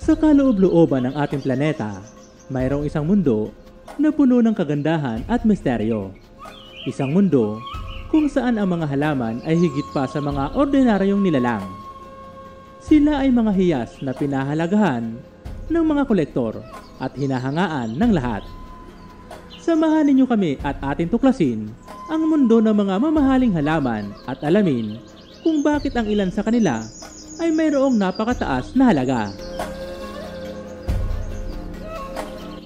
Sa kaloob-looban ng ating planeta, mayroong isang mundo na puno ng kagandahan at misteryo. Isang mundo kung saan ang mga halaman ay higit pa sa mga ordinaryong nilalang. Sila ay mga hiyas na pinahalagahan ng mga kolektor at hinahangaan ng lahat. Samahan ninyo kami at ating tuklasin ang mundo ng mga mamahaling halaman at alamin kung bakit ang ilan sa kanila ay mayroong napakataas na halaga.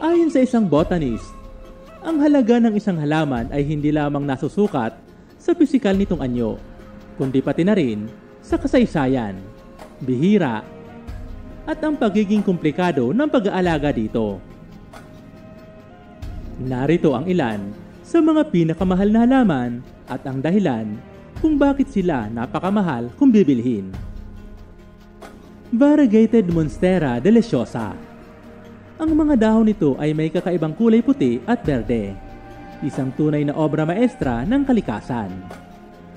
Ayon sa isang botanist, ang halaga ng isang halaman ay hindi lamang nasusukat sa pisikal nitong anyo, kundi pati na rin sa kasaysayan, bihira, at ang pagiging komplikado ng pag-aalaga dito. Narito ang ilan sa mga pinakamahal na halaman at ang dahilan kung bakit sila napakamahal kung bibilhin. Variegated Monstera deliciosa. Ang mga dahon nito ay may kakaibang kulay puti at berde, isang tunay na obra maestra ng kalikasan.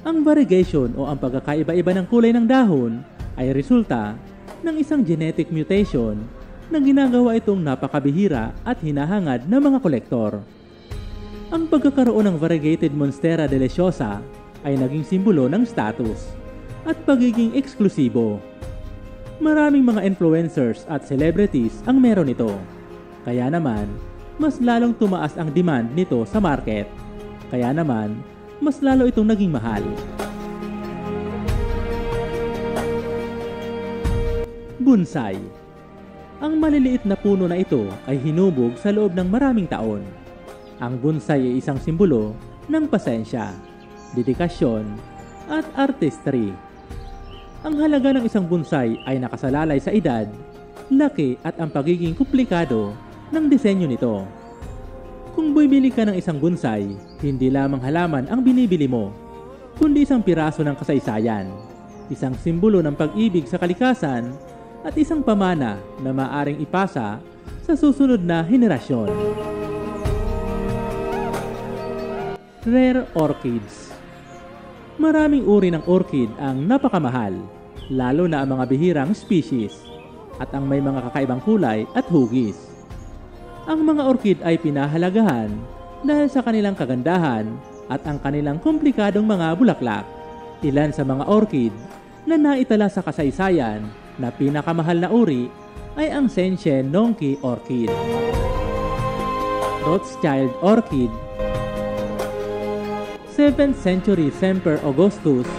Ang variegation o ang pagkakaiba-iba ng kulay ng dahon ay resulta ng isang genetic mutation na ginagawa itong napakabihira at hinahangad ng mga kolektor. Ang pagkakaroon ng Variegated Monstera deliciosa ay naging simbolo ng status at pagiging eksklusibo. Maraming mga influencers at celebrities ang meron nito. Kaya naman, mas lalong tumaas ang demand nito sa market. Kaya naman, mas lalo itong naging mahal. Bonsai. Ang maliliit na puno na ito ay hinubog sa loob ng maraming taon. Ang bonsai ay isang simbolo ng pasensya, dedikasyon, at artistry. Ang halaga ng isang bonsai ay nakasalalay sa edad, laki at ang pagiging komplikado ng disenyo nito. Kung bumili ka ng isang bonsai, hindi lamang halaman ang binibili mo, kundi isang piraso ng kasaysayan, isang simbolo ng pag-ibig sa kalikasan, at isang pamana na maaring ipasa sa susunod na henerasyon. Rare orchids. Maraming uri ng orchid ang napakamahal, lalo na ang mga bihirang species, at ang may mga kakaibang kulay at hugis. Ang mga orchid ay pinahalagahan dahil sa kanilang kagandahan at ang kanilang komplikadong mga bulaklak. Ilan sa mga orchid na naitala sa kasaysayan na pinakamahal na uri ay ang Shenzhen Nongqi Orchid, Rothschild Orchid, 7th century Semper Augustus,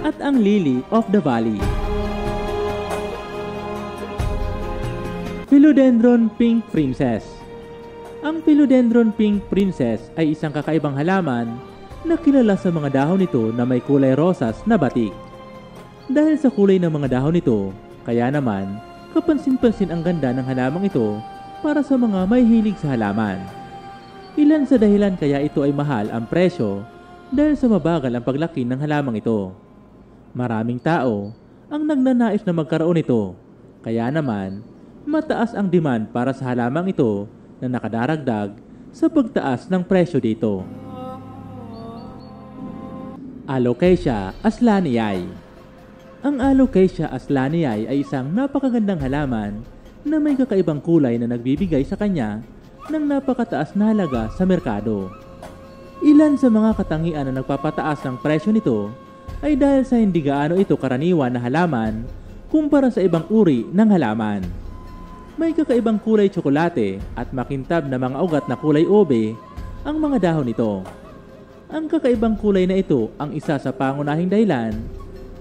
at ang Lily of the Valley. Philodendron Pink Princess. Ang Philodendron Pink Princess ay isang kakaibang halaman na kilala sa mga dahon nito na may kulay rosas na batik. Dahil sa kulay ng mga dahon nito, kaya naman kapansin-pansin ang ganda ng halamang ito para sa mga may hilig sa halaman. Ilan sa dahilan kaya ito ay mahal ang presyo dahil sa mabagal ang paglaki ng halamang ito. Maraming tao ang nagnanais na magkaroon nito, kaya naman mataas ang demand para sa halamang ito na nakadaragdag sa pagtaas ng presyo dito. Alocasia aslaniae. Ang Alocasia aslaniae ay isang napakagandang halaman na may kakaibang kulay na nagbibigay sa kanya ng napakataas na halaga sa merkado. Ilan sa mga katangian na nagpapataas ng presyo nito ay dahil sa hindi gaano ito karaniwan na halaman kumpara sa ibang uri ng halaman. May kakaibang kulay tsokolate at makintab na mga ugat na kulay ube ang mga dahon nito. Ang kakaibang kulay na ito ang isa sa pangunahing dahilan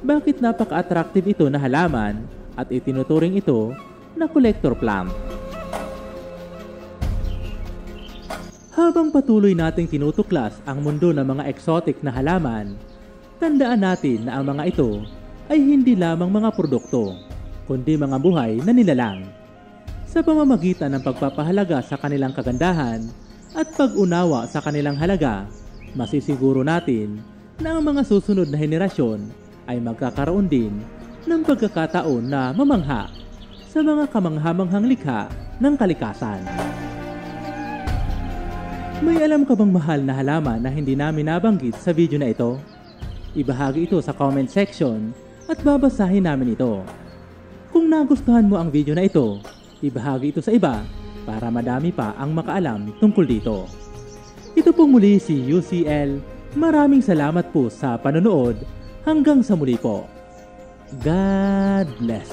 bakit napaka-attractive ito na halaman at itinuturing ito na collector plant. Habang patuloy nating tinutuklas ang mundo ng mga exotic na halaman, tandaan natin na ang mga ito ay hindi lamang mga produkto, kundi mga buhay na nilalang. Sa pamamagitan ng pagpapahalaga sa kanilang kagandahan at pag-unawa sa kanilang halaga, masisiguro natin na ang mga susunod na henerasyon ay magkakaroon din ng pagkakataon na mamangha sa mga kamanghamanghang likha ng kalikasan. May alam ka bang mahal na halaman na hindi namin nabanggit sa video na ito? Ibahagi ito sa comment section at babasahin namin ito. Kung nagustuhan mo ang video na ito, ibahagi ito sa iba para madami pa ang makaalam tungkol dito. Ito pong muli si UCL. Maraming salamat po sa panonood. Hanggang sa muli po. God bless.